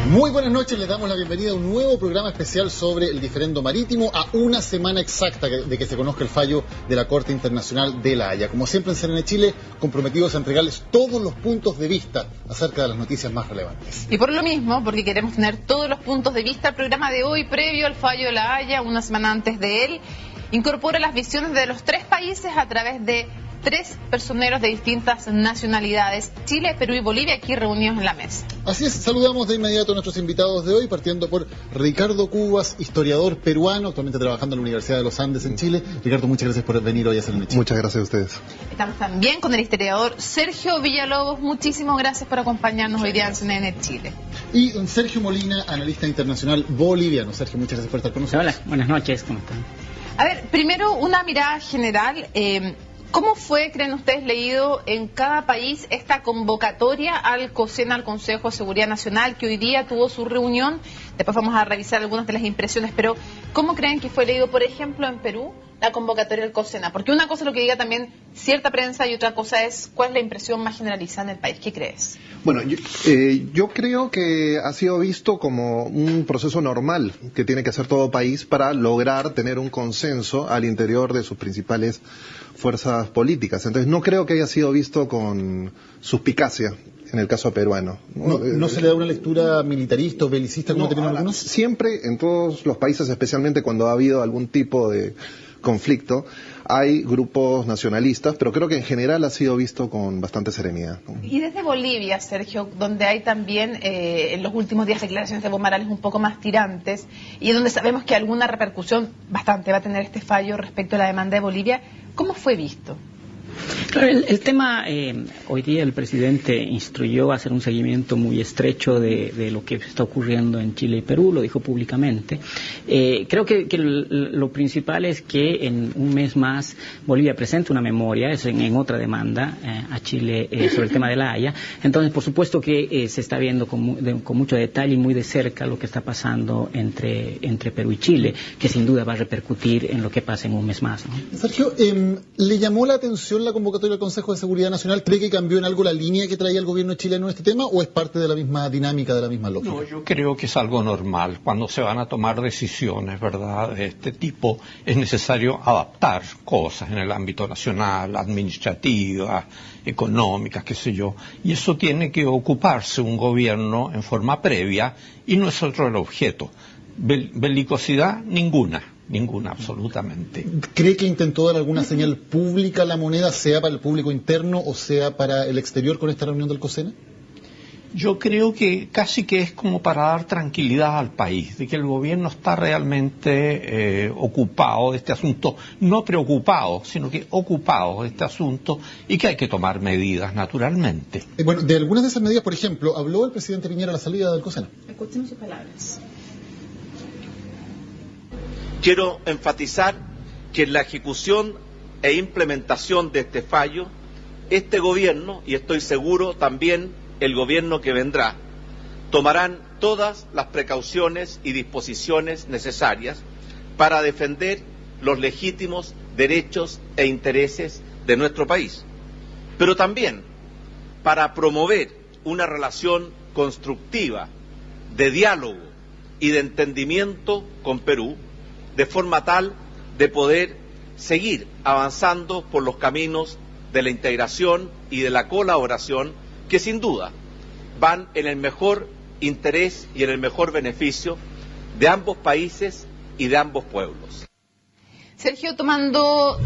Muy buenas noches, les damos la bienvenida a un nuevo programa especial sobre el diferendo marítimo a una semana exacta de que se conozca el fallo de la Corte Internacional de La Haya. Como siempre en CNN Chile, comprometidos a entregarles todos los puntos de vista acerca de las noticias más relevantes. Y por lo mismo, porque queremos tener todos los puntos de vista, el programa de hoy, previo al fallo de La Haya, una semana antes de él, incorpora las visiones de los tres países a través de tres personeros de distintas nacionalidades, Chile, Perú y Bolivia, aquí reunidos en la mesa. Así es, saludamos de inmediato a nuestros invitados de hoy, partiendo por Ricardo Cubas, historiador peruano, actualmente trabajando en la Universidad de los Andes en Chile. Ricardo, muchas gracias por venir hoy a CNN Chile. Muchas gracias a ustedes. Estamos también con el historiador Sergio Villalobos, muchísimas gracias por acompañarnos hoy día en CNN Chile. Y don Sergio Molina, analista internacional boliviano. Sergio, muchas gracias por estar con nosotros. Hola, buenas noches, ¿cómo están? A ver, primero una mirada general. ¿Cómo fue, creen ustedes, leído en cada país esta convocatoria al COSENA, al Consejo de Seguridad Nacional, que hoy día tuvo su reunión? Después vamos a revisar algunas de las impresiones, pero ¿cómo creen que fue leído, por ejemplo, en Perú, la convocatoria del COSENA? Porque una cosa es lo que diga también cierta prensa y otra cosa es cuál es la impresión más generalizada en el país. ¿Qué crees? Bueno, yo creo que ha sido visto como un proceso normal que tiene que hacer todo país para lograr tener un consenso al interior de sus principales fuerzas políticas. Entonces no creo que haya sido visto con suspicacia en el caso peruano. ¿No se le da una lectura militarista o belicista como tienen algunos? Siempre, en todos los países, especialmente cuando ha habido algún tipo de conflicto, hay grupos nacionalistas, pero creo que en general ha sido visto con bastante serenidad, ¿no? Y desde Bolivia, Sergio, donde hay también en los últimos días declaraciones de Evo Morales un poco más tirantes y donde sabemos que alguna repercusión bastante va a tener este fallo respecto a la demanda de Bolivia, ¿cómo fue visto? Claro, el tema, hoy día el presidente instruyó a hacer un seguimiento muy estrecho de lo que está ocurriendo en Chile y Perú, lo dijo públicamente. Creo que lo principal es que en un mes más Bolivia presente una memoria, es en otra demanda a Chile sobre el tema de La Haya. Entonces, por supuesto que se está viendo con mucho detalle y muy de cerca lo que está pasando entre Perú y Chile, que sin duda va a repercutir en lo que pasa en un mes más, ¿no? Sergio, ¿le llamó la atención la convocatoria del Consejo de Seguridad Nacional? ¿Cree que cambió en algo la línea que traía el gobierno chileno en este tema o es parte de la misma dinámica, de la misma lógica? No, yo creo que es algo normal. Cuando se van a tomar decisiones, ¿verdad?, de este tipo, es necesario adaptar cosas en el ámbito nacional, administrativas, económicas, qué sé yo. Y eso tiene que ocuparse un gobierno en forma previa y no es otro el objeto. Belicosidad, ninguna, absolutamente. ¿Cree que intentó dar alguna señal pública a la moneda, sea para el público interno o sea para el exterior con esta reunión del COSENA? Yo creo que casi que es como para dar tranquilidad al país, de que el gobierno está realmente ocupado de este asunto, no preocupado, sino que ocupado de este asunto y que hay que tomar medidas, naturalmente. Bueno, de algunas de esas medidas, por ejemplo, habló el presidente Piñera a la salida del COSENA. Escuchemos sus palabras. Quiero enfatizar que en la ejecución e implementación de este fallo, este gobierno, y estoy seguro también el gobierno que vendrá, tomarán todas las precauciones y disposiciones necesarias para defender los legítimos derechos e intereses de nuestro país, pero también para promover una relación constructiva de diálogo y de entendimiento con Perú, de forma tal de poder seguir avanzando por los caminos de la integración y de la colaboración que sin duda van en el mejor interés y en el mejor beneficio de ambos países y de ambos pueblos. Sergio, tomando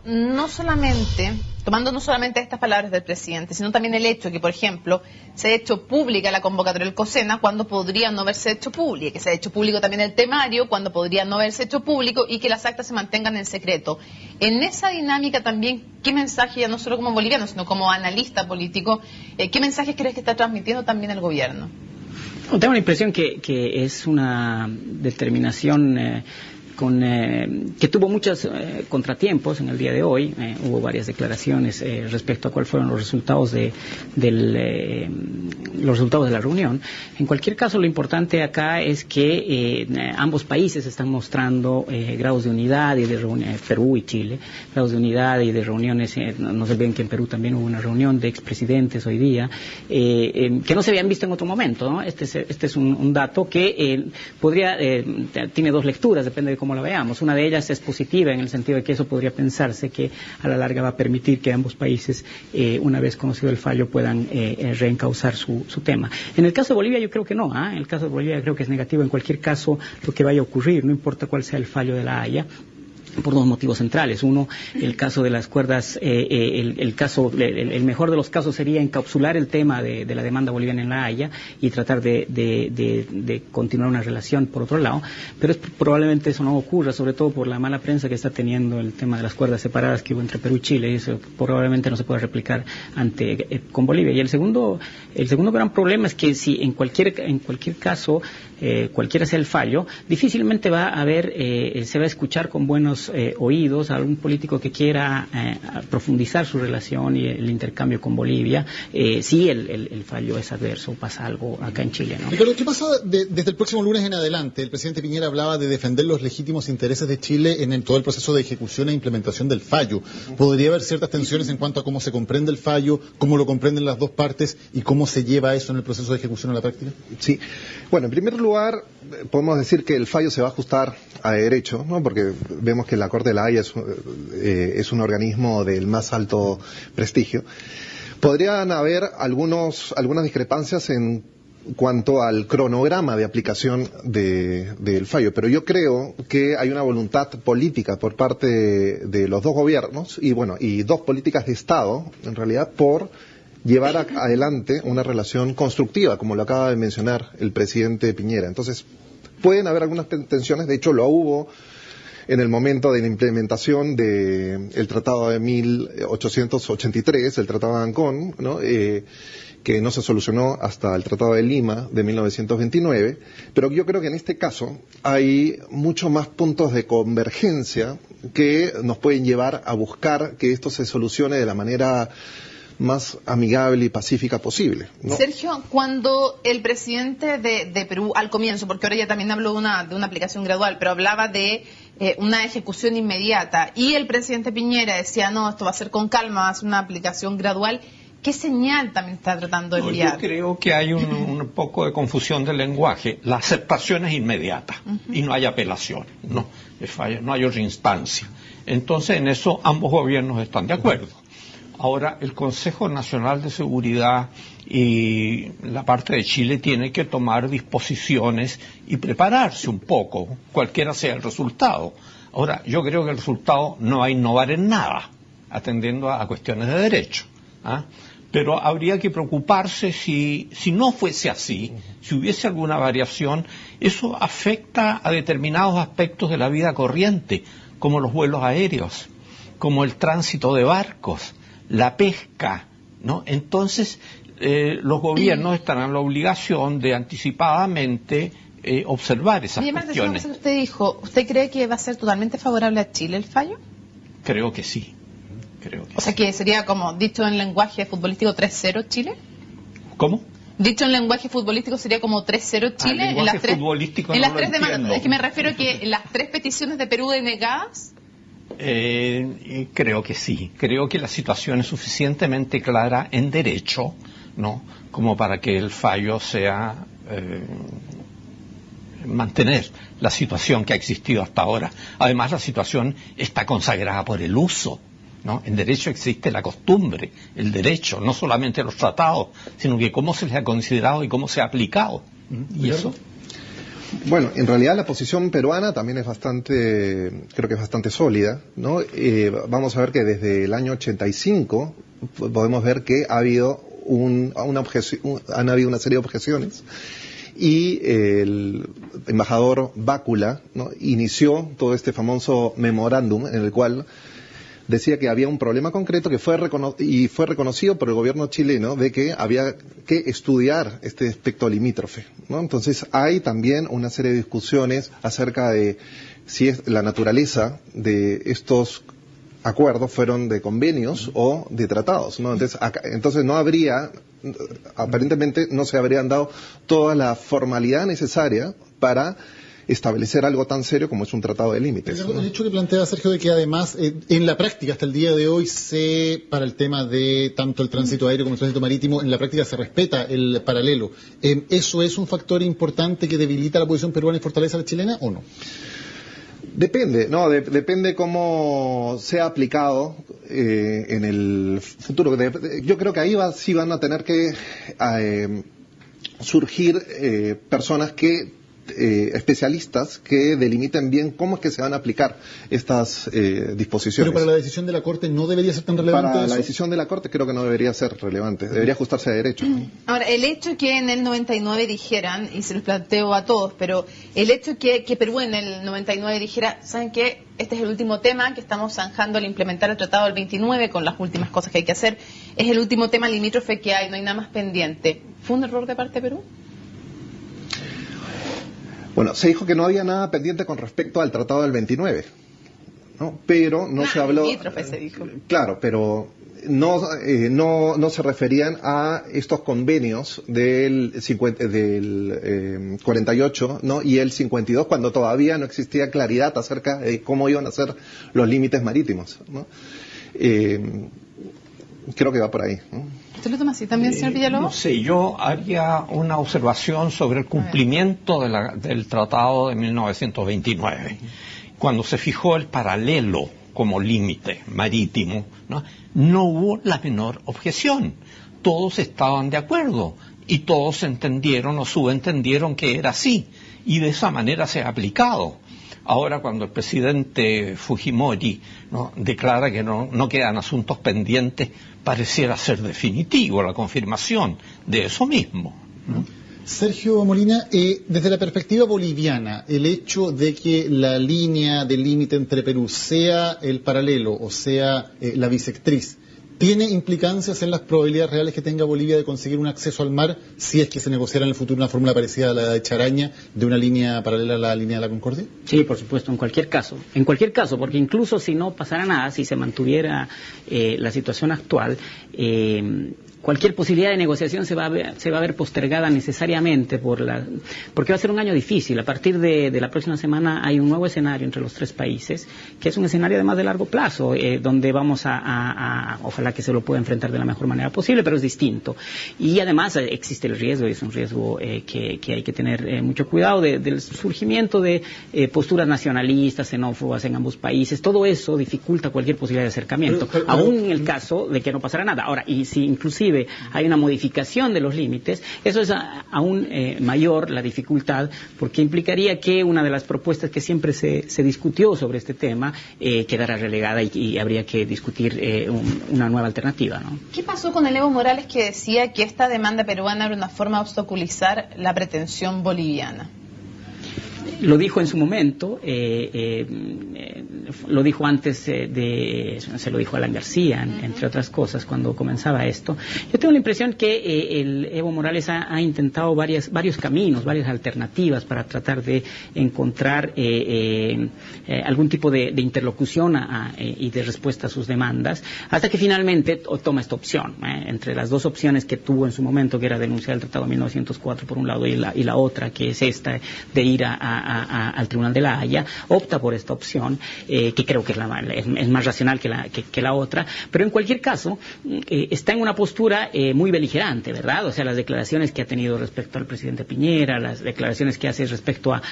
no solamente estas palabras del presidente, sino también el hecho que, por ejemplo, se ha hecho pública la convocatoria del COSENA cuando podría no haberse hecho pública, que se ha hecho público también el temario cuando podría no haberse hecho público y que las actas se mantengan en secreto. En esa dinámica también, ¿qué mensaje, ya no solo como boliviano, sino como analista político, qué mensajes crees que está transmitiendo también el gobierno? Tengo la impresión que es una determinación que tuvo muchos contratiempos en el día de hoy. Hubo varias declaraciones respecto a cuáles fueron los resultados de la reunión. En cualquier caso, lo importante acá es que ambos países están mostrando grados de unidad y de reuniones, Perú y Chile, grados de unidad y de reuniones. No se ven que en Perú también hubo una reunión de expresidentes hoy día, que no se habían visto en otro momento, ¿no? Este es un dato que tiene dos lecturas, depende de cómo la veamos. Una de ellas es positiva en el sentido de que eso podría pensarse que a la larga va a permitir que ambos países, una vez conocido el fallo, puedan reencauzar su tema. En el caso de Bolivia yo creo que no, en el caso de Bolivia creo que es negativo en cualquier caso lo que vaya a ocurrir, no importa cuál sea el fallo de la Haya, por dos motivos centrales. Uno, el caso de las cuerdas, el mejor de los casos sería encapsular el tema de la demanda boliviana en La Haya y tratar de continuar una relación por otro lado, pero probablemente eso no ocurra, sobre todo por la mala prensa que está teniendo el tema de las cuerdas separadas que hubo entre Perú y Chile, y eso probablemente no se pueda replicar con Bolivia. Y el segundo gran problema es que si en cualquier caso, cualquiera sea el fallo, difícilmente se va a escuchar con buenos oídos a algún político que quiera profundizar su relación y el intercambio con Bolivia, si el fallo es adverso, pasa algo acá en Chile, ¿no? Pero ¿qué pasa desde el próximo lunes en adelante? El presidente Piñera hablaba de defender los legítimos intereses de Chile en todo el proceso de ejecución e implementación del fallo. ¿Podría haber ciertas tensiones en cuanto a cómo se comprende el fallo, cómo lo comprenden las dos partes y cómo se lleva eso en el proceso de ejecución a la práctica? Sí. Bueno, en primer lugar, podemos decir que el fallo se va a ajustar a derecho, ¿no? Porque vemos que la Corte de la Haya es un organismo del más alto prestigio. Podrían haber algunas discrepancias en cuanto al cronograma de aplicación del fallo, pero yo creo que hay una voluntad política por parte de los dos gobiernos y dos políticas de Estado, en realidad, por llevar adelante una relación constructiva, como lo acaba de mencionar el presidente Piñera. Entonces, pueden haber algunas tensiones, de hecho lo hubo en el momento de la implementación del Tratado de 1883, el Tratado de Ancón, ¿no? Que no se solucionó hasta el Tratado de Lima de 1929, pero yo creo que en este caso hay mucho más puntos de convergencia que nos pueden llevar a buscar que esto se solucione de la manera más amigable y pacífica posible, ¿no? Sergio, cuando el presidente de Perú, al comienzo, porque ahora ya también habló de una aplicación gradual, pero hablaba de una ejecución inmediata, y el presidente Piñera decía, no, esto va a ser con calma, va a ser una aplicación gradual, ¿qué señal también está tratando de enviar? Yo creo que hay un poco de confusión del lenguaje. La aceptación es inmediata y no hay apelación, no hay otra instancia. Entonces, en eso ambos gobiernos están de acuerdo. Ahora, el Consejo Nacional de Seguridad y la parte de Chile tiene que tomar disposiciones y prepararse un poco, cualquiera sea el resultado. Ahora, yo creo que el resultado no va a innovar en nada, atendiendo a cuestiones de derecho, pero habría que preocuparse si no fuese así, si hubiese alguna variación, eso afecta a determinados aspectos de la vida corriente, como los vuelos aéreos, como el tránsito de barcos, la pesca, ¿no? Entonces, los gobiernos están en la obligación de anticipadamente observar esas cuestiones. Que usted dijo, ¿usted cree que va a ser totalmente favorable a Chile el fallo? Creo que sí. O sea, que sería como, dicho en lenguaje futbolístico, 3-0 Chile. ¿Cómo? Dicho en lenguaje futbolístico sería como 3-0 Chile. En las tres, futbolístico en las tres demandas. Es que me refiero que en las tres peticiones de Perú denegadas. Creo que sí. Creo que la situación es suficientemente clara en derecho, ¿no? Como para que el fallo sea mantener la situación que ha existido hasta ahora. Además, la situación está consagrada por el uso, ¿no? En derecho existe la costumbre, el derecho, no solamente los tratados, sino que cómo se les ha considerado y cómo se ha aplicado. ¿Y eso? Bueno, en realidad la posición peruana también es creo que es bastante sólida, ¿no? Vamos a ver que desde el año 85 podemos ver que ha habido han habido una serie de objeciones y el embajador Bácula, ¿no? Inició todo este famoso memorándum en el cual decía que había un problema concreto que fue reconocido por el gobierno chileno de que había que estudiar este aspecto limítrofe, ¿no? Entonces hay también una serie de discusiones acerca de si es la naturaleza de estos acuerdos fueron de convenios o de tratados, ¿no? Entonces no habría, aparentemente no se habrían dado toda la formalidad necesaria para establecer algo tan serio como es un tratado de límites, ¿no? El hecho que plantea Sergio de que además en la práctica hasta el día de hoy para el tema de tanto el tránsito aéreo como el tránsito marítimo, en la práctica se respeta el paralelo. ¿Eso es un factor importante que debilita la posición peruana y fortalece a la chilena o no? Depende, ¿no? Depende cómo sea aplicado en el futuro. Yo creo que ahí sí van a tener que surgir personas especialistas que delimiten bien cómo es que se van a aplicar estas disposiciones. Pero para la decisión de la Corte no debería ser tan relevante Para eso. la decisión de la Corte creo que no debería ser relevante, debería ajustarse a derecho. Ahora, el hecho que en el 99 dijeran, y se los planteo a todos, pero el hecho que Perú en el 99 dijera, ¿saben qué? Este es el último tema que estamos zanjando al implementar el Tratado del 29 con las últimas cosas que hay que hacer, es el último tema limítrofe que hay, no hay nada más pendiente. ¿Fue un error de parte de Perú? Bueno, se dijo que no había nada pendiente con respecto al Tratado del 29, ¿no? Pero no se habló... Limítrofe se dijo. Claro, pero no se referían a estos convenios del 48, ¿no? Y el 52, cuando todavía no existía claridad acerca de cómo iban a ser los límites marítimos, ¿no? Creo que va por ahí, ¿no? ¿Usted lo toma así también, señor Villalobos? No sé, yo haría una observación sobre el cumplimiento del Tratado de 1929. Cuando se fijó el paralelo como límite marítimo, no hubo la menor objeción. Todos estaban de acuerdo y todos entendieron o subentendieron que era así, y de esa manera se ha aplicado. Ahora, cuando el presidente Fujimori declara que no quedan asuntos pendientes, pareciera ser definitivo la confirmación de eso mismo, ¿no? Sergio Molina, desde la perspectiva boliviana, el hecho de que la línea de límite entre Perú sea el paralelo o sea la bisectriz, ¿tiene implicancias en las probabilidades reales que tenga Bolivia de conseguir un acceso al mar si es que se negociara en el futuro una fórmula parecida a la de Charaña de una línea paralela a la línea de la Concordia? Sí, por supuesto, en cualquier caso, porque incluso si no pasara nada, si se mantuviera la situación actual, cualquier posibilidad de negociación se va a ver postergada necesariamente porque va a ser un año difícil. A partir de la próxima semana hay un nuevo escenario entre los tres países, que es un escenario además de largo plazo, donde vamos ojalá que se lo pueda enfrentar de la mejor manera posible, pero es distinto. Y además existe el riesgo, y es un riesgo que hay que tener mucho cuidado, del surgimiento de posturas nacionalistas, xenófobas en ambos países. Todo eso dificulta cualquier posibilidad de acercamiento, aún en el caso de que no pasara nada. Ahora, y si inclusive hay una modificación de los límites, eso es aún mayor la dificultad, porque implicaría que una de las propuestas que siempre se discutió sobre este tema quedara relegada y habría que discutir una nueva alternativa, ¿no? ¿Qué pasó con el Evo Morales, que decía que esta demanda peruana era una forma de obstaculizar la pretensión boliviana? Lo dijo en su momento, lo dijo antes se lo dijo Alan García, entre otras cosas, cuando comenzaba esto. Yo tengo la impresión que el Evo Morales ha intentado varios caminos, varias alternativas para tratar de encontrar algún tipo de interlocución y de respuesta a sus demandas, hasta que finalmente toma esta opción, entre las dos opciones que tuvo en su momento, que era denunciar el Tratado de 1904 por un lado y la otra, que es esta de ir al Tribunal de la Haya, opta por esta opción, que creo que es más racional que la otra, pero en cualquier caso está en una postura muy beligerante, ¿verdad? O sea, las declaraciones que ha tenido respecto al presidente Piñera, las declaraciones que hace respecto al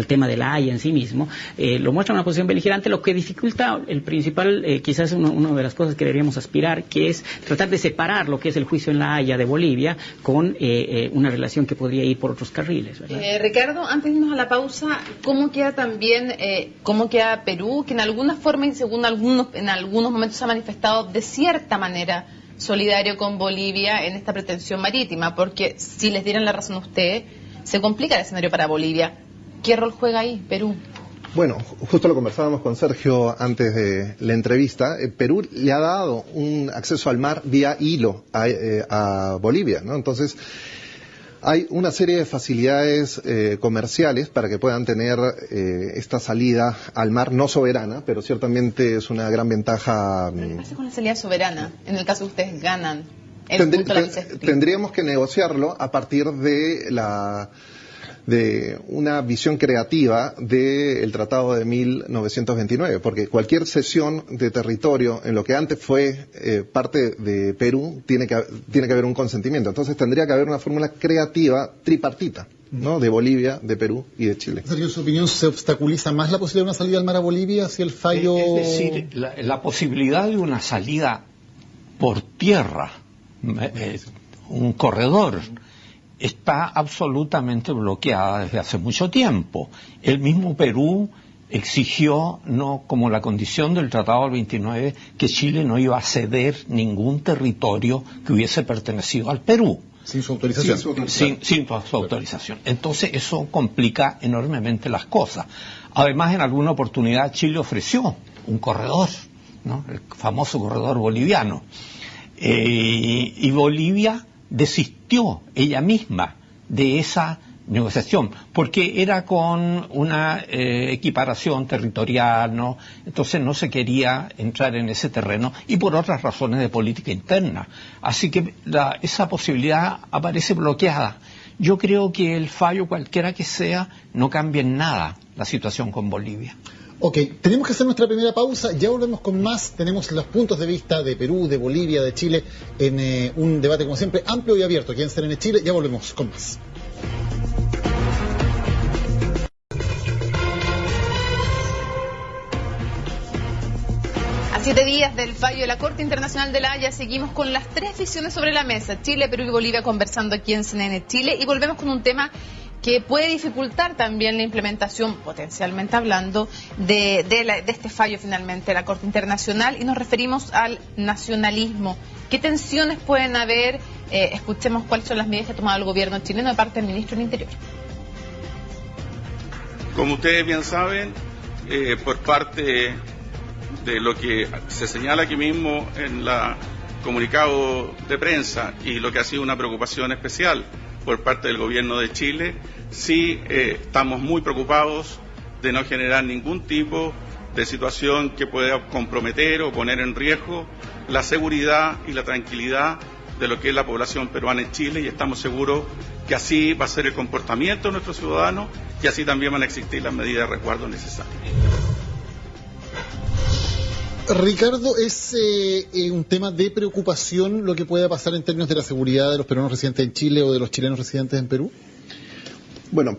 tema de la Haya en sí mismo, lo muestra una posición beligerante, lo que dificulta el principal, quizás una de las cosas que deberíamos aspirar, que es tratar de separar lo que es el juicio en la Haya de Bolivia con una relación que podría ir por otros carriles, ¿verdad? Ricardo, antes de irnos a la pausa, ¿cómo queda también, cómo queda Perú, que en alguna forma y según en algunos momentos se ha manifestado de cierta manera solidario con Bolivia en esta pretensión marítima? Porque si les dieran la razón a usted, se complica el escenario para Bolivia. ¿Qué rol juega ahí Perú? Bueno, justo lo conversábamos con Sergio antes de la entrevista. Perú le ha dado un acceso al mar vía hilo a Bolivia, ¿no? Entonces, Hay una serie de facilidades comerciales para que puedan tener esta salida al mar no soberana, pero ciertamente es una gran ventaja. ¿Qué pasa con la salida soberana en el caso que ustedes ganan? Tendríamos que negociarlo a partir de una visión creativa del Tratado de 1929, porque cualquier cesión de territorio en lo que antes fue parte de Perú tiene que haber un consentimiento. Entonces tendría que haber una fórmula creativa tripartita, ¿no? De Bolivia, de Perú y de Chile. Sergio, en su opinión, ¿se obstaculiza más la posibilidad de una salida al mar a Bolivia si el fallo...? Es decir, la posibilidad de una salida por tierra, un corredor, está absolutamente bloqueada desde hace mucho tiempo. El mismo Perú exigió, no como la condición del Tratado del 29, que Chile no iba a ceder ningún territorio que hubiese pertenecido al Perú. Sin su autorización. Sin su autorización. Entonces eso complica enormemente las cosas. Además, en alguna oportunidad Chile ofreció un corredor, ¿no? El famoso corredor boliviano. Y Bolivia desistió ella misma de esa negociación, porque era con una equiparación territorial, ¿no? Entonces no se quería entrar en ese terreno y por otras razones de política interna. Así que esa posibilidad aparece bloqueada. Yo creo que el fallo, cualquiera que sea, no cambia en nada la situación con Bolivia. Ok, tenemos que hacer nuestra primera pausa, ya volvemos con más, tenemos los puntos de vista de Perú, de Bolivia, de Chile, en un debate como siempre amplio y abierto aquí en CNN Chile, ya volvemos con más. A 7 días del fallo de la Corte Internacional de La Haya, seguimos con las 3 visiones sobre la mesa, Chile, Perú y Bolivia conversando aquí en CNN Chile, y volvemos con un tema que puede dificultar también la implementación, potencialmente hablando, de este fallo finalmente de la Corte Internacional, y nos referimos al nacionalismo. ¿Qué tensiones pueden haber? Escuchemos cuáles son las medidas que ha tomado el gobierno chileno de parte del ministro del Interior. Como ustedes bien saben, por parte de lo que se señala aquí mismo en la comunicado de prensa y lo que ha sido una preocupación especial por parte del gobierno de Chile, sí estamos muy preocupados de no generar ningún tipo de situación que pueda comprometer o poner en riesgo la seguridad y la tranquilidad de lo que es la población peruana en Chile, y estamos seguros que así va a ser el comportamiento de nuestros ciudadanos y así también van a existir las medidas de resguardo necesarias. Ricardo, ¿es un tema de preocupación lo que pueda pasar en términos de la seguridad de los peruanos residentes en Chile o de los chilenos residentes en Perú? Bueno,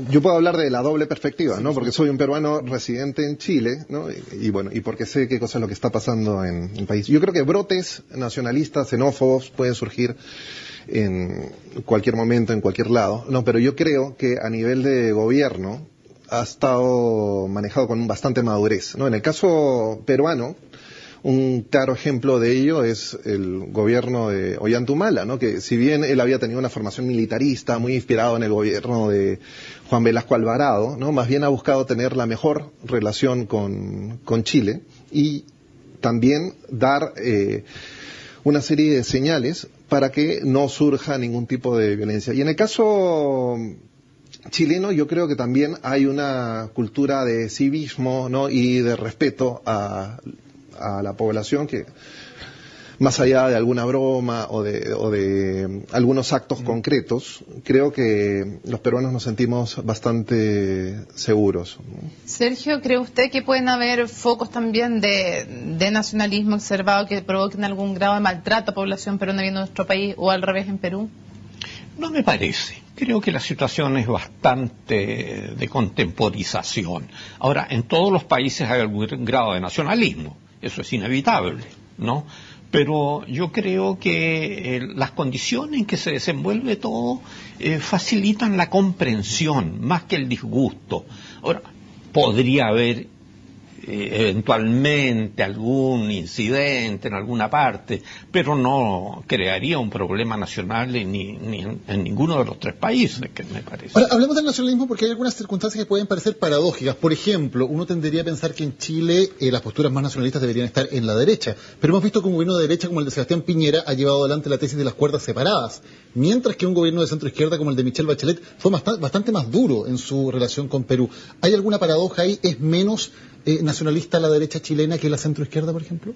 yo puedo hablar de la doble perspectiva, ¿no? Porque soy un peruano residente en Chile, ¿no? Y bueno, y porque sé qué cosa es lo que está pasando en el país. Yo creo que brotes nacionalistas, xenófobos pueden surgir en cualquier momento, en cualquier lado, ¿no? Pero yo creo que a nivel de gobierno ha estado manejado con bastante madurez, ¿no? En el caso peruano, un claro ejemplo de ello es el gobierno de Ollanta, ¿no? Que si bien él había tenido una formación militarista muy inspirado en el gobierno de Juan Velasco Alvarado, ¿no? Más bien ha buscado tener la mejor relación con Chile y también dar una serie de señales para que no surja ningún tipo de violencia. Y en el caso chileno, yo creo que también hay una cultura de civismo, ¿no? Y de respeto a la población, que más allá de alguna broma o de algunos actos concretos, creo que los peruanos nos sentimos bastante seguros. Sergio, ¿cree usted que pueden haber focos también de nacionalismo observado que provoquen algún grado de maltrato a población peruana viendo nuestro país, o al revés en Perú? No me parece. Creo que la situación es bastante de contemporización. Ahora, en todos los países hay algún grado de nacionalismo. Eso es inevitable, ¿no? Pero yo creo que las condiciones en que se desenvuelve todo facilitan la comprensión más que el disgusto. Ahora, podría haber eventualmente algún incidente en alguna parte, pero no crearía un problema nacional ni en ninguno de los tres países, que me parece. Ahora, hablemos del nacionalismo porque hay algunas circunstancias que pueden parecer paradójicas. Por ejemplo, uno tendería a pensar que en Chile las posturas más nacionalistas deberían estar en la derecha, pero hemos visto que un gobierno de derecha como el de Sebastián Piñera ha llevado adelante la tesis de las cuerdas separadas, mientras que un gobierno de centro izquierda como el de Michelle Bachelet fue bastante más duro en su relación con Perú. ¿Hay alguna paradoja ahí? ¿Es menos nacionalista la derecha chilena que la centro izquierda, por ejemplo?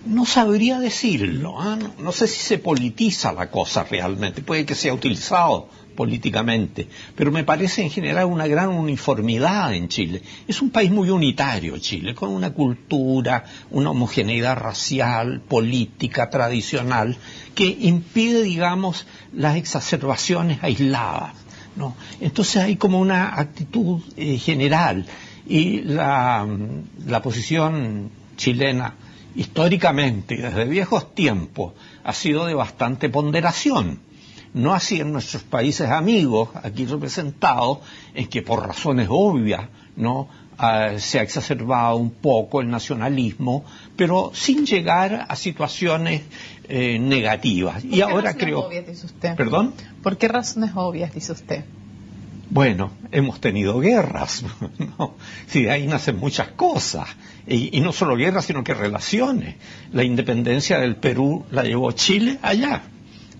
No sabría decirlo, no sé si se politiza la cosa realmente, puede que sea utilizado políticamente, pero me parece en general una gran uniformidad en Chile. Es un país muy unitario Chile, con una cultura, una homogeneidad racial, política, tradicional, que impide, digamos, las exacerbaciones aisladas, ¿no? Entonces hay como una actitud general, y la posición chilena históricamente, desde viejos tiempos, ha sido de bastante ponderación. No así en nuestros países amigos, aquí representados, en que por razones obvias, ¿no?, se ha exacerbado un poco el nacionalismo, pero sin llegar a situaciones negativas. Y ahora creo... obvias, dice usted? ¿Perdón? ¿Por qué razones obvias, dice usted? Bueno, hemos tenido guerras, ¿no? Sí, de ahí nacen muchas cosas, y no solo guerras, sino que relaciones. La independencia del Perú la llevó Chile allá,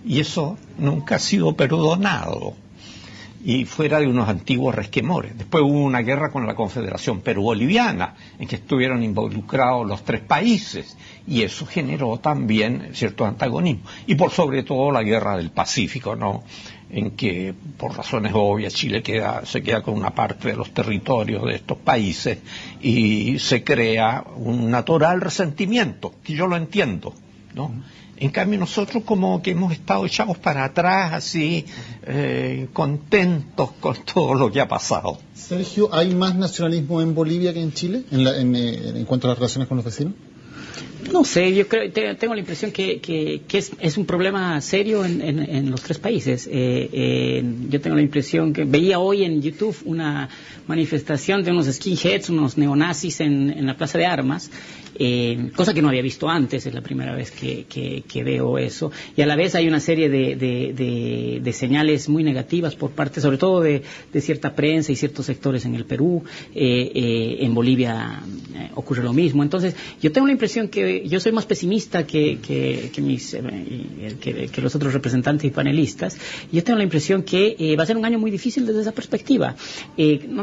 y eso nunca ha sido perdonado, y fuera de unos antiguos resquemores. Después hubo una guerra con la Confederación Perú-Boliviana, en que estuvieron involucrados los tres países, y eso generó también cierto antagonismo. Y por sobre todo la guerra del Pacífico, ¿no?, en que por razones obvias Chile se queda con una parte de los territorios de estos países y se crea un natural resentimiento, que yo lo entiendo, ¿no? En cambio nosotros como que hemos estado echados para atrás, así, contentos con todo lo que ha pasado. Sergio, ¿hay más nacionalismo en Bolivia que en Chile en cuanto a las relaciones con los vecinos? No sé, yo tengo la impresión que es un problema serio en los tres países. Yo tengo la impresión que veía hoy en YouTube una manifestación de unos skinheads, unos neonazis en la Plaza de Armas, cosa que no había visto antes, es la primera vez que veo eso, y a la vez hay una serie de señales muy negativas por parte, sobre todo de cierta prensa y ciertos sectores en el Perú. En Bolivia ocurre lo mismo. Entonces yo tengo la impresión que yo soy más pesimista que los otros representantes y panelistas. Yo tengo la impresión que va a ser un año muy difícil desde esa perspectiva.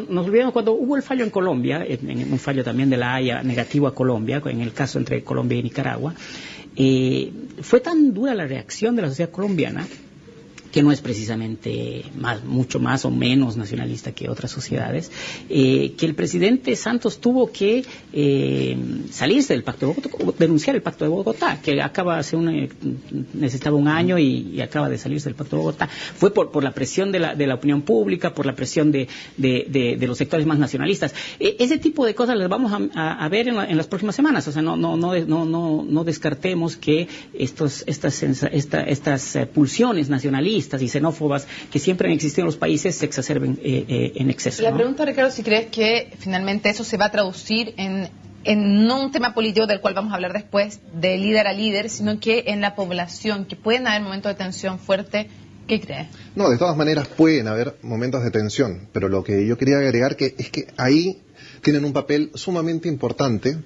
Nos olvidamos cuando hubo el fallo en Colombia, un fallo también de la Haya negativo a Colombia, en el caso entre Colombia y Nicaragua, fue tan dura la reacción de la sociedad colombiana, que no es precisamente mucho más o menos nacionalista que otras sociedades, que el presidente Santos tuvo que salirse del Pacto de Bogotá, denunciar el Pacto de Bogotá, que necesitaba un año y acaba de salirse del Pacto de Bogotá. Fue por la presión de la opinión pública, por la presión de los sectores más nacionalistas. Ese tipo de cosas las vamos a ver en las próximas semanas. O sea, no descartemos que estas pulsiones nacionalistas y xenófobas que siempre han existido en los países se exacerben en exceso. La pregunta, Ricardo, si crees que finalmente eso se va a traducir en no un tema político del cual vamos a hablar después, de líder a líder, sino que en la población, que pueden haber momentos de tensión fuerte. ¿Qué crees? No, de todas maneras pueden haber momentos de tensión, pero lo que yo quería agregar es que ahí tienen un papel sumamente importante,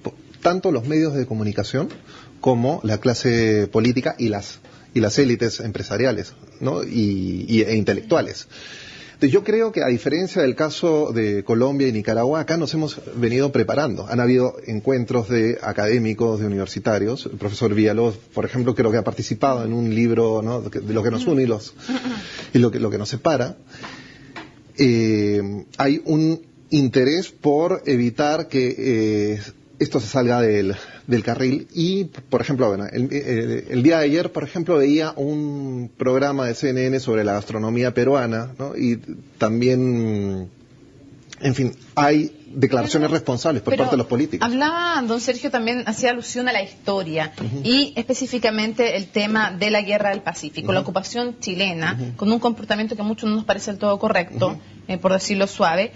tanto los medios de comunicación como la clase política y las élites empresariales, ¿no?, e intelectuales. Entonces yo creo que, a diferencia del caso de Colombia y Nicaragua, acá nos hemos venido preparando. Han habido encuentros de académicos, de universitarios. El profesor Villalobos, por ejemplo, creo que ha participado en un libro, ¿no?, de lo que nos une y lo que nos separa. Hay un interés por evitar que esto se salga del carril, y por ejemplo, bueno, el día de ayer, por ejemplo, veía un programa de CNN sobre la gastronomía peruana, ¿no?, y también, en fin, hay declaraciones responsables por parte de los políticos. Hablaba don Sergio, también hacía alusión a la historia, y específicamente el tema de la guerra del Pacífico, la ocupación chilena, con un comportamiento que a muchos no nos parece del todo correcto, por decirlo suave,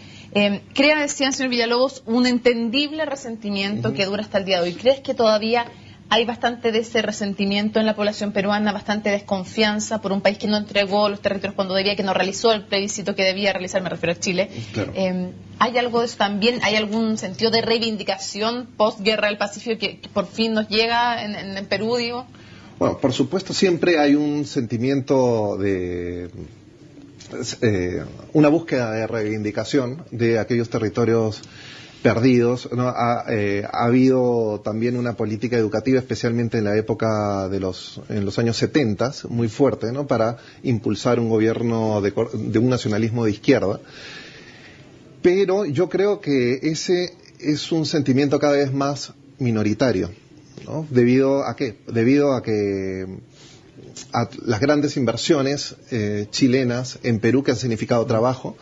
crea, decía el señor Villalobos, un entendible resentimiento que dura hasta el día de hoy. ¿Crees que todavía hay bastante de ese resentimiento en la población peruana, bastante desconfianza por un país que no entregó los territorios cuando debía, que no realizó el plebiscito que debía realizar, me refiero a Chile? Claro. ¿Hay algo de eso también? ¿Hay algún sentido de reivindicación post-guerra del Pacífico que por fin nos llega en Perú, digo? Bueno, por supuesto siempre hay un sentimiento de una búsqueda de reivindicación de aquellos territorios perdidos, ¿no? Ha habido también una política educativa, especialmente en la época en los años 70, muy fuerte, ¿no? Para impulsar un gobierno de un nacionalismo de izquierda. Pero yo creo que ese es un sentimiento cada vez más minoritario, ¿no? ¿Debido a qué? Debido a que a las grandes inversiones chilenas en Perú que han significado trabajo,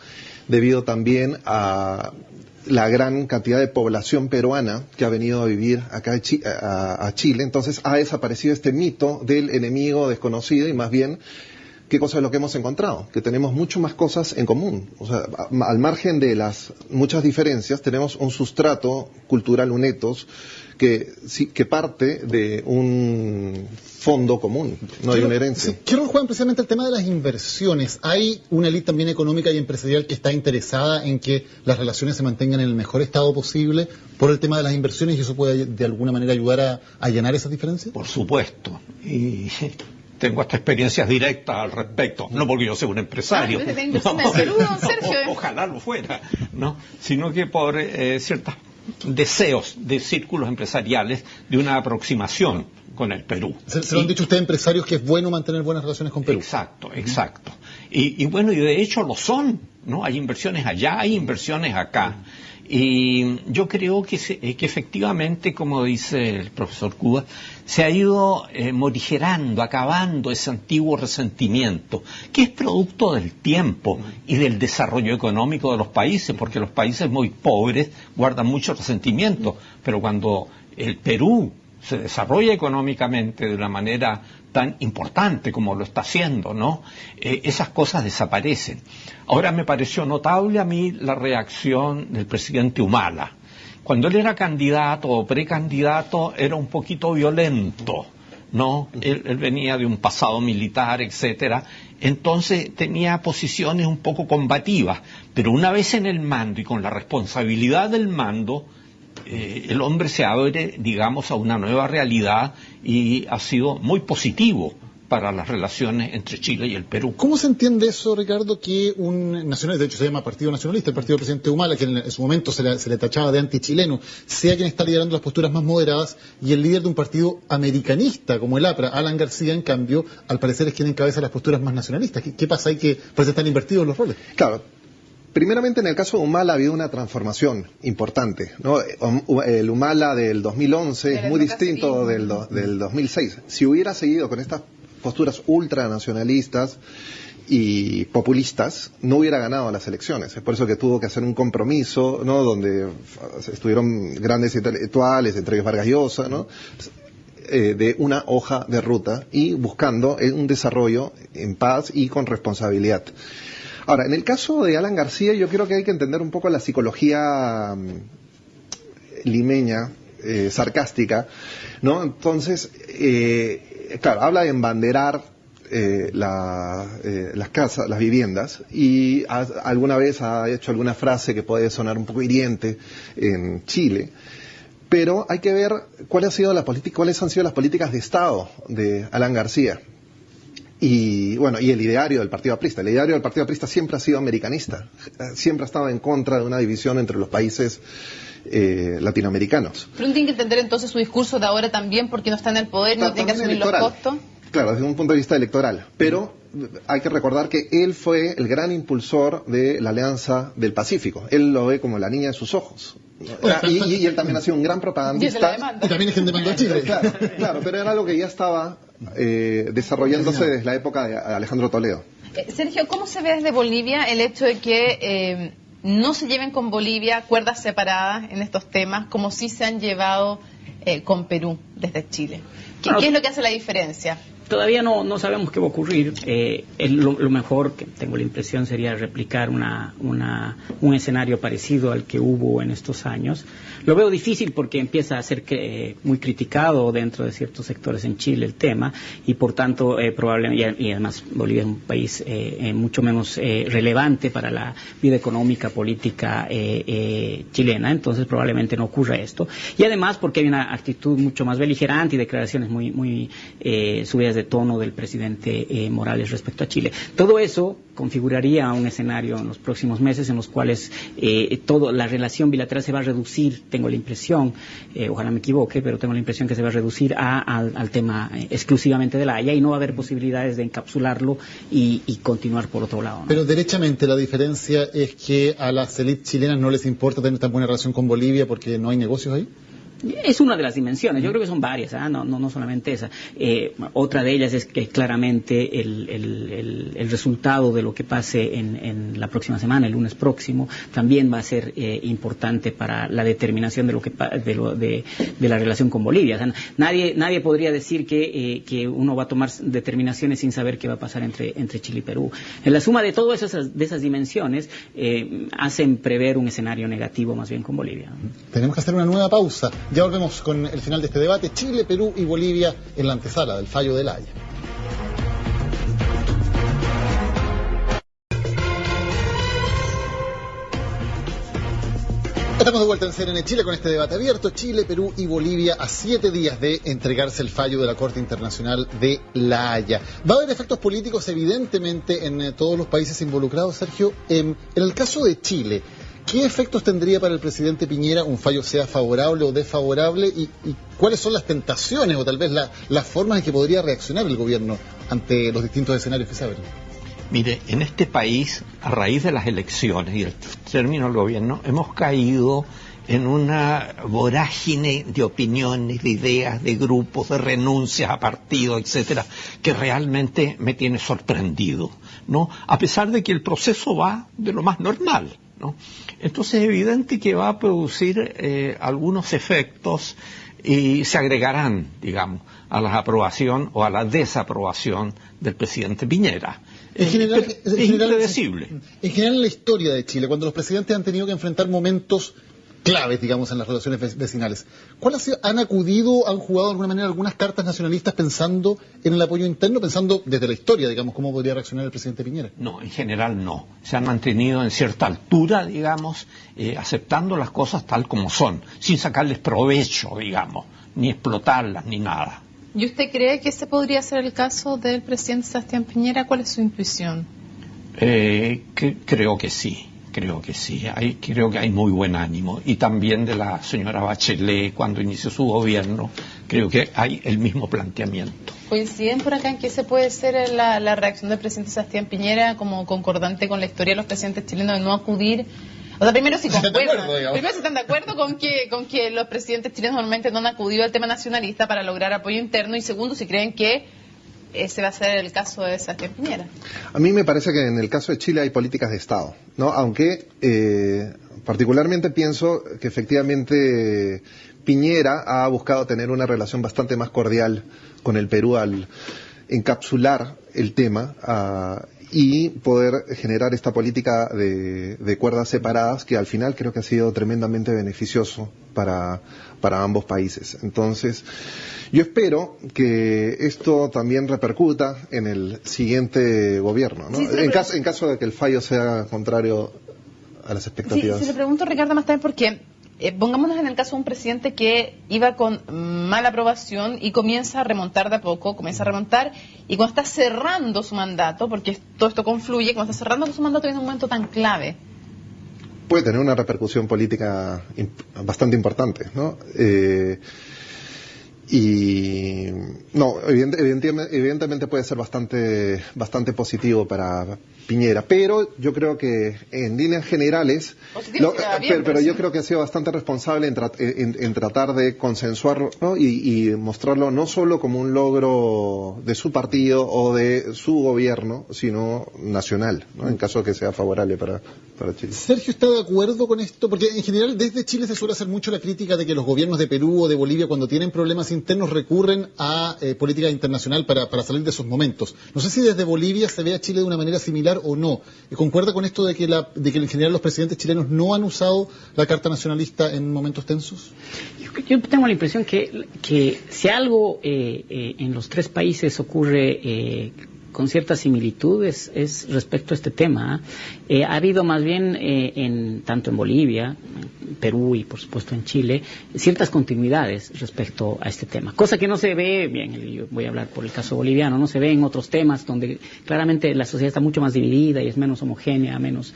debido también a la gran cantidad de población peruana que ha venido a vivir acá a Chile. Entonces ha desaparecido este mito del enemigo desconocido y más bien, ¿qué cosa es lo que hemos encontrado? Que tenemos mucho más cosas en común. O sea, al margen de las muchas diferencias, tenemos un sustrato cultural, un ethos, que parte de un fondo común, no hay una herencia. Sí, quiero jugar precisamente el tema de las inversiones. Hay una élite también económica y empresarial que está interesada en que las relaciones se mantengan en el mejor estado posible por el tema de las inversiones, y eso puede de alguna manera ayudar a allanar esas diferencias. Por supuesto. Y tengo hasta experiencias directas al respecto, no porque yo sea un empresario, ojalá lo fuera, ¿no? Sino que por ciertos deseos de círculos empresariales de una aproximación con el Perú. Se lo han dicho ustedes, empresarios, que es bueno mantener buenas relaciones con Perú. Exacto. Y bueno, y de hecho lo son, ¿no? Hay inversiones allá, hay inversiones acá. Y yo creo que efectivamente, como dice el profesor Cuba, se ha ido morigerando, acabando ese antiguo resentimiento, que es producto del tiempo y del desarrollo económico de los países, porque los países muy pobres guardan mucho resentimiento, pero cuando el Perú se desarrolla económicamente de una manera tan importante como lo está haciendo, ¿no? Esas cosas desaparecen. Ahora, me pareció notable a mí la reacción del presidente Humala. Cuando él era candidato o precandidato era un poquito violento, ¿no? Él venía de un pasado militar, etcétera, entonces tenía posiciones un poco combativas, pero una vez en el mando y con la responsabilidad del mando, el hombre se abre, digamos, a una nueva realidad y ha sido muy positivo para las relaciones entre Chile y el Perú. ¿Cómo se entiende eso, Ricardo, que un nacionalista, de hecho se llama Partido Nacionalista, el partido del presidente Humala, que en su momento se le tachaba de antichileno, sea quien está liderando las posturas más moderadas, y el líder de un partido americanista como el APRA, Alan García, en cambio, al parecer es quien encabeza las posturas más nacionalistas? ¿Qué pasa ahí, que parece están invertidos los roles? Claro. Primeramente, en el caso de Humala ha habido una transformación importante, ¿no? El Humala del 2011 es muy distinto del 2006. Si hubiera seguido con estas posturas ultranacionalistas y populistas, no hubiera ganado las elecciones. Es por eso que tuvo que hacer un compromiso, ¿no? Donde estuvieron grandes intelectuales, entre ellos Vargas Llosa, ¿no? De una hoja de ruta y buscando un desarrollo en paz y con responsabilidad. Ahora, en el caso de Alan García, yo creo que hay que entender un poco la psicología limeña, sarcástica, ¿no? Entonces, claro, habla de embanderar las casas, las viviendas, y alguna vez ha hecho alguna frase que puede sonar un poco hiriente en Chile, pero hay que ver cuáles han sido las políticas de Estado de Alan García. Y bueno, y el ideario del Partido Aprista. El ideario del Partido Aprista siempre ha sido americanista, siempre ha estado en contra de una división entre los países latinoamericanos. Pero uno tiene que entender entonces su discurso de ahora también, porque no está en el poder, no tiene que asumir electoral. Los costos. Claro, desde un punto de vista electoral, pero hay que recordar que él fue el gran impulsor de la Alianza del Pacífico. Él lo ve como la niña de sus ojos. Y él también ha sido un gran propagandista. Y también es quien demandó a Chile. Claro, pero era algo que ya estaba desarrollándose desde la época de Alejandro Toledo. Sergio, ¿cómo se ve desde Bolivia el hecho de que no se lleven con Bolivia cuerdas separadas en estos temas, como sí se han llevado con Perú desde Chile? ¿Qué es lo que hace la diferencia? Todavía no sabemos qué va a ocurrir. Lo mejor, que tengo la impresión, sería replicar un escenario parecido al que hubo en estos años. Lo veo difícil porque empieza a ser muy criticado dentro de ciertos sectores en Chile el tema, y por tanto probablemente, y además Bolivia es un país mucho menos relevante para la vida económica, política chilena, entonces probablemente no ocurra esto. Y además porque hay una actitud mucho más beligerante y declaraciones muy subidas de tono del presidente Morales respecto a Chile. Todo eso configuraría un escenario en los próximos meses en los cuales la relación bilateral se va a reducir, tengo la impresión, ojalá me equivoque, pero tengo la impresión que se va a reducir al tema exclusivamente de la Haya, y no va a haber posibilidades de encapsularlo y continuar por otro lado, ¿no? Pero derechamente la diferencia es que a las élites chilenas no les importa tener tan buena relación con Bolivia porque no hay negocios ahí. Es una de las dimensiones, yo creo que son varias, no solamente esa. Otra de ellas es que claramente el resultado de lo que pase en la próxima semana, el lunes próximo, también va a ser importante para la determinación de la relación con Bolivia. O sea, nadie podría decir que uno va a tomar determinaciones sin saber qué va a pasar entre Chile y Perú. En la suma de todas esas dimensiones hacen prever un escenario negativo más bien con Bolivia. Tenemos que hacer una nueva pausa. Ya volvemos con el final de este debate: Chile, Perú y Bolivia en la antesala del fallo de La Haya. Estamos de vuelta en CNN Chile con este debate abierto. Chile, Perú y Bolivia a 7 días de entregarse el fallo de la Corte Internacional de La Haya. Va a haber efectos políticos evidentemente en todos los países involucrados, Sergio. En el caso de Chile, ¿qué efectos tendría para el presidente Piñera un fallo sea favorable o desfavorable? ¿Y cuáles son las tentaciones o tal vez las formas en que podría reaccionar el gobierno ante los distintos escenarios que se abren? Mire, en este país, a raíz de las elecciones y el término del gobierno, hemos caído en una vorágine de opiniones, de ideas, de grupos, de renuncias a partidos, etcétera, que realmente me tiene sorprendido, ¿no? A pesar de que el proceso va de lo más normal, ¿no? Entonces es evidente que va a producir algunos efectos y se agregarán, digamos, a la aprobación o a la desaprobación del presidente Piñera. Es impredecible. En general en la historia de Chile, cuando los presidentes han tenido que enfrentar momentos claves, digamos, en las relaciones vecinales, ¿han acudido, han jugado de alguna manera algunas cartas nacionalistas pensando en el apoyo interno, pensando desde la historia, digamos, cómo podría reaccionar el presidente Piñera? No, en general no. Se han mantenido en cierta altura, digamos, aceptando las cosas tal como son, sin sacarles provecho, digamos, ni explotarlas, ni nada. ¿Y usted cree que ese podría ser el caso del presidente Sebastián Piñera? ¿Cuál es su intuición? Creo que sí. Creo que hay muy buen ánimo. Y también de la señora Bachelet, cuando inició su gobierno, creo que hay el mismo planteamiento. ¿Coinciden por acá en que ese puede ser la reacción del presidente Sebastián Piñera como concordante con la historia de los presidentes chilenos de no acudir? O sea, primero si están de acuerdo con que los presidentes chilenos normalmente no han acudido al tema nacionalista para lograr apoyo interno, y segundo, si creen que ese va a ser el caso de Sebastián Piñera. A mí me parece que en el caso de Chile hay políticas de Estado, ¿no? Aunque particularmente pienso que efectivamente Piñera ha buscado tener una relación bastante más cordial con el Perú al encapsular el tema y poder generar esta política de cuerdas separadas, que al final creo que ha sido tremendamente beneficioso para ambos países. Entonces, yo espero que esto también repercuta en el siguiente gobierno, ¿no? Sí, en caso de que el fallo sea contrario a las expectativas. Sí, le pregunto, Ricardo, más también porque pongámonos en el caso de un presidente que iba con mala aprobación y comienza a remontar de a poco, y cuando está cerrando su mandato, porque todo esto confluye, cuando está cerrando su mandato en un momento tan clave, puede tener una repercusión política bastante importante, ¿no? Y no, evidentemente puede ser bastante positivo para Piñera, pero yo creo que en líneas generales, pero yo creo que ha sido bastante responsable en tratar de consensuarlo, ¿no? y mostrarlo no solo como un logro de su partido o de su gobierno, sino nacional, ¿no? En caso de que sea favorable para Chile. Sergio, ¿está de acuerdo con esto? Porque en general desde Chile se suele hacer mucho la crítica de que los gobiernos de Perú o de Bolivia, cuando tienen problemas internos recurren a política internacional para salir de esos momentos. No sé si desde Bolivia se ve a Chile de una manera similar o no. ¿Concuerda con esto de que en general los presidentes chilenos no han usado la Carta Nacionalista en momentos tensos? Yo tengo la impresión que si algo en los tres países ocurre con ciertas similitudes es respecto a este tema. Ha habido más bien, tanto en Bolivia, Perú y por supuesto en Chile, ciertas continuidades respecto a este tema. Cosa que no se ve, bien, yo voy a hablar por el caso boliviano, no se ve en otros temas donde claramente la sociedad está mucho más dividida y es menos homogénea, menos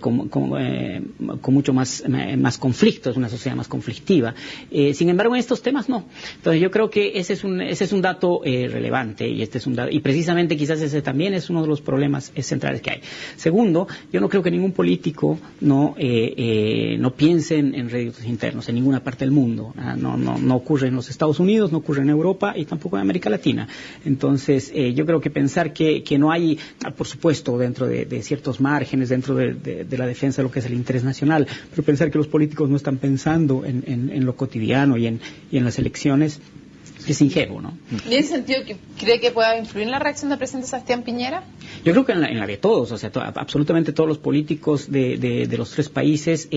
con mucho más conflicto, es una sociedad más conflictiva. Sin embargo, en estos temas no. Entonces yo creo que ese es un dato relevante y este es un dato, y precisamente quizás ese también es uno de los problemas centrales que hay. Segundo, yo no creo que ningún político no piense en réditos internos en ninguna parte del mundo. No ocurre en los Estados Unidos, no ocurre en Europa y tampoco en América Latina. Entonces, yo creo que pensar que no hay, por supuesto, dentro de ciertos márgenes, dentro de la defensa de lo que es el interés nacional, pero pensar que los políticos no están pensando en lo cotidiano y en las elecciones es ingenuo, ¿no? ¿Y en ese sentido cree que pueda influir en la reacción del presidente Sebastián Piñera? Yo creo que en la de todos, o sea, absolutamente todos los políticos de los tres países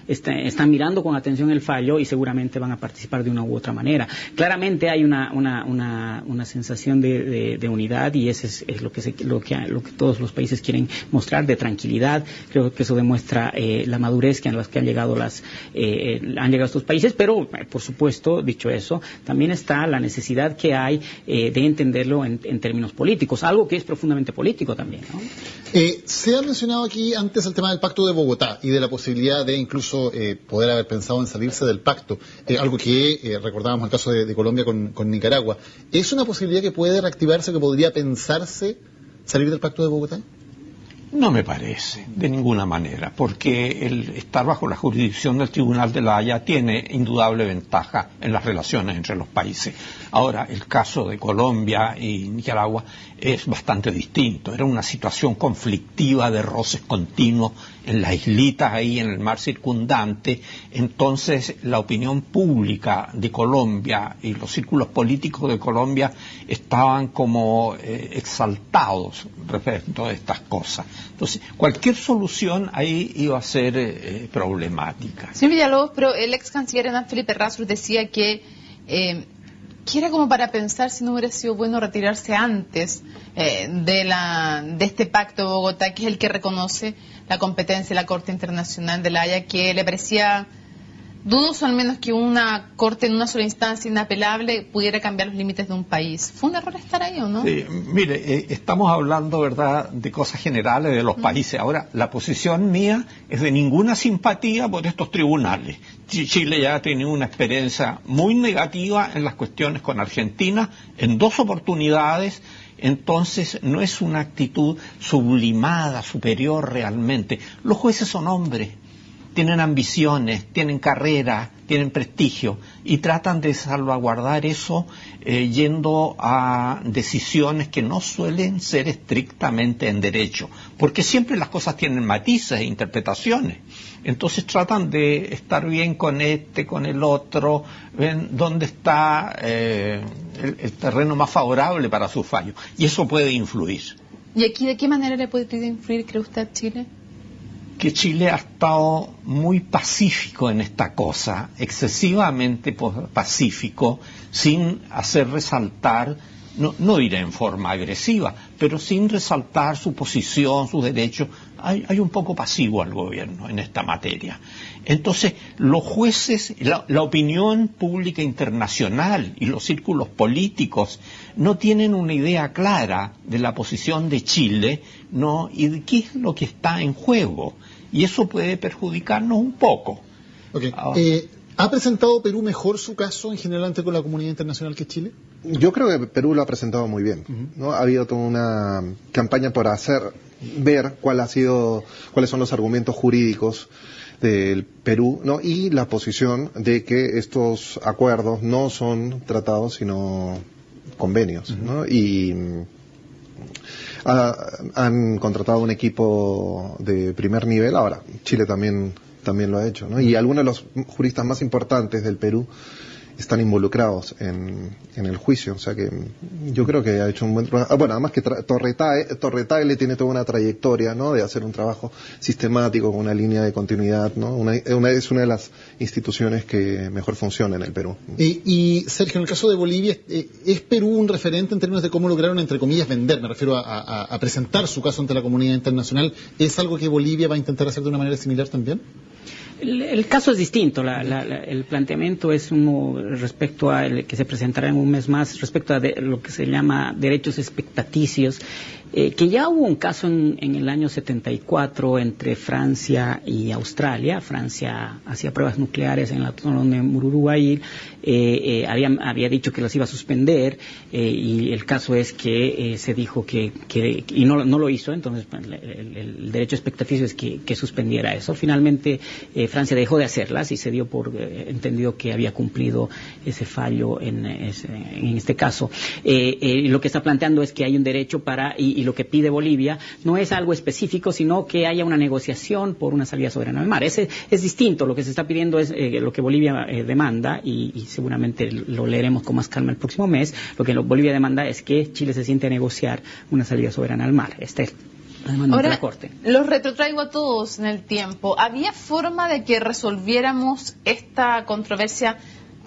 están mirando con atención el fallo y seguramente van a participar de una u otra manera. Claramente hay una sensación de unidad y ese es lo que todos los países quieren mostrar, de tranquilidad. Creo que eso demuestra la madurez a la que han llegado estos países, pero por supuesto, dicho eso, también está la necesidad que hay de entenderlo en términos políticos, algo que es profundamente político también, ¿no? Se ha mencionado aquí antes el tema del Pacto de Bogotá y de la posibilidad de incluso poder haber pensado en salirse del pacto, algo que recordábamos el caso de Colombia con Nicaragua. ¿Es una posibilidad que puede reactivarse, que podría pensarse salir del Pacto de Bogotá? No me parece, de ninguna manera, porque el estar bajo la jurisdicción del Tribunal de la Haya tiene indudable ventaja en las relaciones entre los países. Ahora, el caso de Colombia y Nicaragua es bastante distinto. Era una situación conflictiva de roces continuos en las islitas ahí en el mar circundante. Entonces, la opinión pública de Colombia y los círculos políticos de Colombia estaban como exaltados respecto a estas cosas. Entonces, cualquier solución ahí iba a ser problemática. Señor Villalobos, pero el ex canciller Hernán Felipe Rasmus decía que era como para pensar si no hubiera sido bueno retirarse antes de este pacto de Bogotá, que es el que reconoce la competencia de la Corte Internacional de la Haya, que le parecía dudoso al menos que una corte en una sola instancia inapelable pudiera cambiar los límites de un país. ¿Fue un error estar ahí o no? Sí, mire, estamos hablando, ¿verdad?, de cosas generales de los países. Ahora, la posición mía es de ninguna simpatía por estos tribunales. Chile ya ha tenido una experiencia muy negativa en las cuestiones con Argentina en 2 oportunidades. Entonces, no es una actitud sublimada, superior realmente. Los jueces son hombres. Tienen ambiciones, tienen carrera, tienen prestigio y tratan de salvaguardar eso yendo a decisiones que no suelen ser estrictamente en derecho, porque siempre las cosas tienen matices e interpretaciones. Entonces tratan de estar bien con este, con el otro, ven dónde está el terreno más favorable para su fallo. Y eso puede influir. ¿Y aquí de qué manera le puede influir, cree usted, Chile? Que Chile ha estado muy pacífico en esta cosa, excesivamente pacífico, sin hacer resaltar, no diré en forma agresiva, pero sin resaltar su posición, sus derechos. Hay un poco pasivo al gobierno en esta materia. Entonces, los jueces, la opinión pública internacional y los círculos políticos no tienen una idea clara de la posición de Chile, ¿no?, y de qué es lo que está en juego. Y eso puede perjudicarnos un poco. Okay. ¿Ha presentado Perú mejor su caso en general ante la comunidad internacional que Chile? Yo creo que Perú lo ha presentado muy bien, ¿no? Ha habido toda una campaña por ver cuáles son los argumentos jurídicos del Perú, ¿no?, y la posición de que estos acuerdos no son tratados sino convenios, ¿no? Y han contratado un equipo de primer nivel. Ahora, Chile también lo ha hecho, ¿no? Y algunos de los juristas más importantes del Perú están involucrados en el juicio. O sea que yo creo que ha hecho un buen trabajo. Bueno, además que Torre tiene toda una trayectoria, ¿no?, de hacer un trabajo sistemático con una línea de continuidad, ¿no? Es una de las instituciones que mejor funciona en el Perú. Y Sergio, en el caso de Bolivia, ¿es Perú un referente en términos de cómo lograron, entre comillas, vender? Me refiero a presentar su caso ante la comunidad internacional. ¿Es algo que Bolivia va a intentar hacer de una manera similar también? El caso es distinto. El planteamiento es uno respecto a el que se presentará en un mes más, respecto a lo que se llama derechos expectaticios, que ya hubo un caso en el año 74 entre Francia y Australia. Francia hacía pruebas nucleares en la zona de Mururoa-Il, había dicho que las iba a suspender, y el caso es que se dijo que y no lo hizo. Entonces el derecho expectaticio es que suspendiera eso. Finalmente Francia dejó de hacerlas y se dio por entendido que había cumplido ese fallo en este caso. Lo que está planteando es que hay un derecho y lo que pide Bolivia no es algo específico, sino que haya una negociación por una salida soberana al mar. Es distinto. Lo que se está pidiendo es lo que Bolivia demanda, y seguramente lo leeremos con más calma el próximo mes. Lo que Bolivia demanda es que Chile se siente a negociar una salida soberana al mar. Ahora, los retrotraigo a todos en el tiempo. ¿Había forma de que resolviéramos esta controversia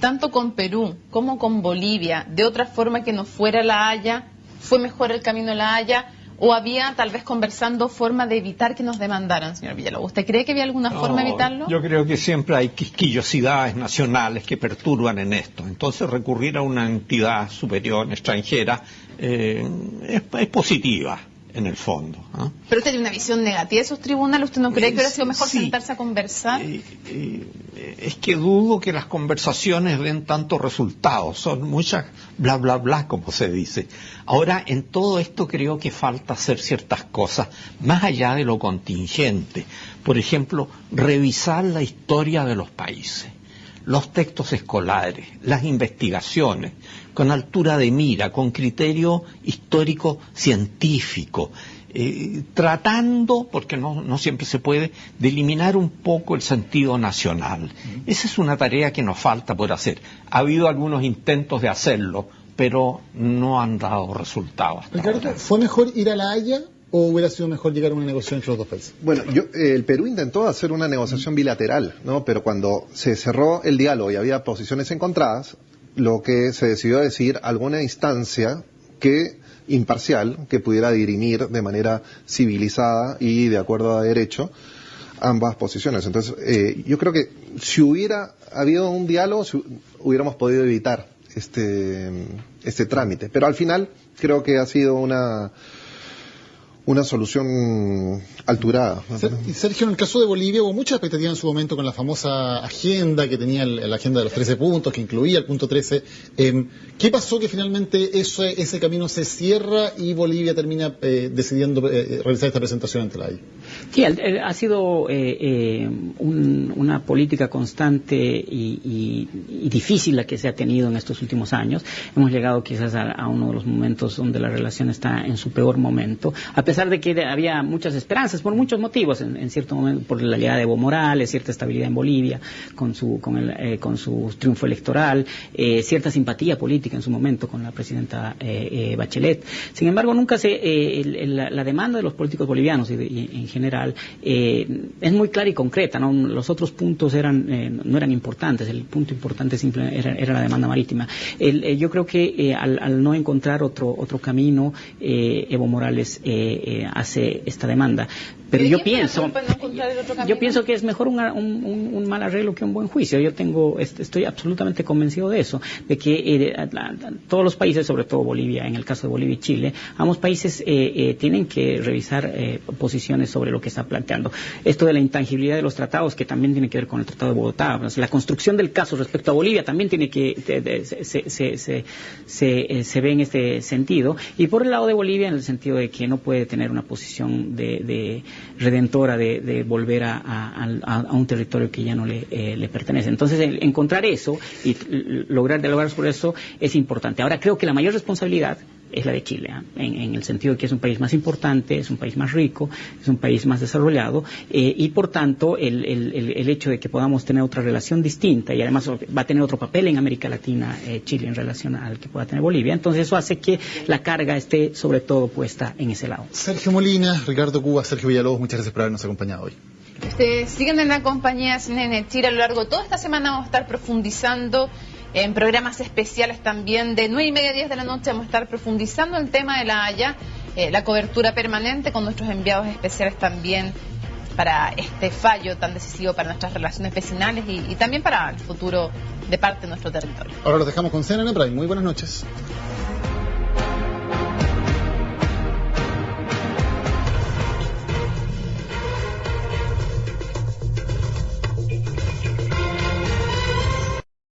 tanto con Perú como con Bolivia de otra forma que no fuera La Haya? ¿Fue mejor el camino a La Haya? ¿O había, tal vez conversando, forma de evitar que nos demandaran, señor Villalobos? ¿Usted cree que había alguna forma de evitarlo? Yo creo que siempre hay quisquillosidades nacionales que perturban en esto. Entonces recurrir a una entidad superior extranjera es positiva en el fondo, ¿no? Pero usted tiene una visión negativa de esos tribunales. ¿Usted no cree que hubiera sido mejor sentarse a conversar? Es que dudo que las conversaciones den tantos resultados. Son muchas bla bla bla, como se dice. Ahora, en todo esto creo que falta hacer ciertas cosas más allá de lo contingente. Por ejemplo, revisar la historia de los países, los textos escolares, las investigaciones, con altura de mira, con criterio histórico científico, tratando, porque no siempre se puede, de eliminar un poco el sentido nacional. Esa es una tarea que nos falta por hacer. Ha habido algunos intentos de hacerlo, pero no han dado resultados. Ricardo, ¿fue mejor ir a La Haya o hubiera sido mejor llegar a una negociación entre los dos países? Bueno, el Perú intentó hacer una negociación bilateral, ¿no? Pero cuando se cerró el diálogo y había posiciones encontradas, lo que se decidió decir alguna instancia imparcial que pudiera dirimir de manera civilizada y de acuerdo a derecho ambas posiciones. Entonces, yo creo que si hubiera habido un diálogo, hubiéramos podido evitar este trámite. Pero al final creo que ha sido una solución alturada. Sergio, en el caso de Bolivia hubo mucha expectativa en su momento con la famosa agenda que tenía la agenda de los 13 puntos, que incluía el punto 13. ¿Qué pasó que finalmente ese camino se cierra y Bolivia termina decidiendo realizar esta presentación ante la Haya? Sí, ha sido una política constante y difícil la que se ha tenido en estos últimos años. Hemos llegado quizás a uno de los momentos donde la relación está en su peor momento, a pesar de que había muchas esperanzas por muchos motivos, en cierto momento por la llegada de Evo Morales, cierta estabilidad en Bolivia con su triunfo electoral, cierta simpatía política en su momento con la presidenta Bachelet. Sin embargo, nunca la demanda de los políticos bolivianos y en general es muy clara y concreta, ¿no? Los otros puntos no eran importantes. El punto importante era la demanda marítima. Yo creo que al no encontrar otro camino, Evo Morales hace esta demanda. Pero yo pienso que es mejor un mal arreglo que un buen juicio. Estoy absolutamente convencido de eso, de que todos los países, sobre todo Bolivia, en el caso de Bolivia y Chile, ambos países tienen que revisar posiciones sobre lo que está planteando. Esto de la intangibilidad de los tratados, que también tiene que ver con el Tratado de Bogotá, la construcción del caso respecto a Bolivia también tiene que se ve en este sentido, y por el lado de Bolivia en el sentido de que no puede tener una posición de redentora de volver a un territorio que ya no le pertenece. Entonces, encontrar eso y lograr dialogar sobre eso es importante. Ahora, creo que la mayor responsabilidad es la de Chile, en el sentido de que es un país más importante, es un país más rico, es un país más desarrollado, y por tanto el hecho de que podamos tener otra relación distinta, y además va a tener otro papel en América Latina, Chile, en relación al que pueda tener Bolivia, entonces eso hace que la carga esté sobre todo puesta en ese lado. Sergio Molina, Ricardo Cuba, Sergio Villalobos, muchas gracias por habernos acompañado hoy. Siguen en la compañía de CNN Chile. A lo largo de toda esta semana vamos a estar profundizando en programas especiales también. De 9:30 a 10 de la noche vamos a estar profundizando el tema de La Haya, la cobertura permanente con nuestros enviados especiales también para este fallo tan decisivo para nuestras relaciones vecinales y también para el futuro de parte de nuestro territorio. Ahora los dejamos con CNN Prime. Muy buenas noches.